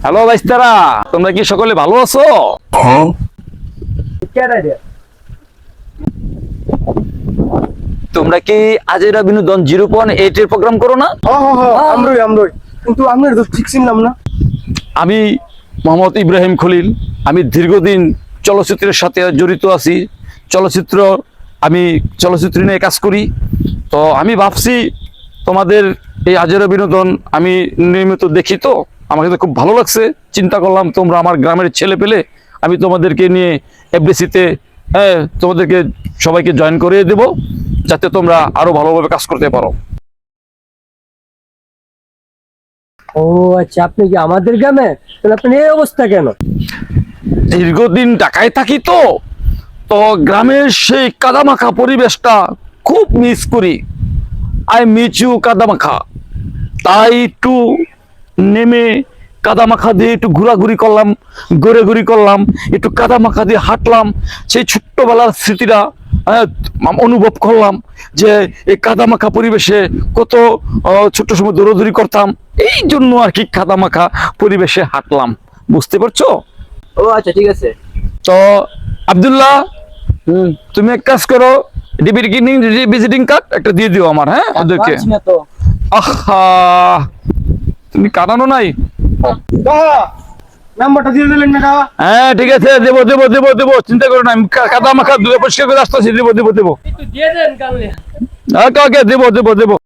Hello ভাইস্তারা, তোমরা কি সকলে ভালো আছো? তোমরা কি আজেরা বিনোদন 0.8 এর প্রোগ্রাম করো না? আমরাই কিন্তু আমরা তো ঠিক ছিলাম না। আমি মোহাম্মদ ইব্রাহিম খলিল। আমি দীর্ঘদিন চলচ্চিত্রের সাথে জড়িত আছি। আমি চলচ্চিত্র নিয়ে কাজ করি। তো আমি ভাবছি তোমাদের এই আজেরা বিনোদন আমি নিয়মিত দেখি, তো আমাকে তো খুব ভালো লাগছে। চিন্তা করলাম তোমরা আমার গ্রামের ছেলে পেলে, আমি তোমাদেরকে নিয়ে এফডিসিতে তোমাদেরকে সবাইকে জয়েন করিয়ে দেব, যাতে তোমরা আরো ভালোভাবে কাজ করতে পারো। ও আচ্ছা, আপনি কি আমাদের গ্রামে? তাহলে আপনি এই অবস্থা কেন? দীর্ঘদিন ঢাকায় থাকি, তো তো গ্রামের সেই কাদামাখা পরিবেশটা খুব মিস করি। আই মিস ইউ কাদামাখা। তাই একটু নেমে কাদামাখা দিয়ে একটু ঘোরাঘুরি করলাম, একটু কাদামাখা দিয়ে হাঁটলাম। সেই ছোট্টবেলার স্মৃতিটা অনুভব করলাম, যে এই কাদামাখা পরিবেশে কত ছোট্ট সময় দৌড়াদৌড়ি করতাম। এই জন্য আর কি কাদামাখা পরিবেশে হাঁটলাম, বুঝতে পারছো? ও আচ্ছা, ঠিক আছে। তো আব্দুল্লাহ, তুমি এক কাজ করো, ভিজিটিং কার্ড একটা দিয়ে দিও আমার। হ্যাঁ, ওদেরকে। পারছি না তো। আহা, তুমি কাটানো নাই? নাম্বারটা দিয়ে দিলেন না? হ্যাঁ, ঠিক আছে, দেবো, চিন্তা করো না। আমি কাদা মাখা পরিষ্কার করে আসতেছি, দেবো। একটু দিয়ে দেন কামলে। ওকে, দেবো।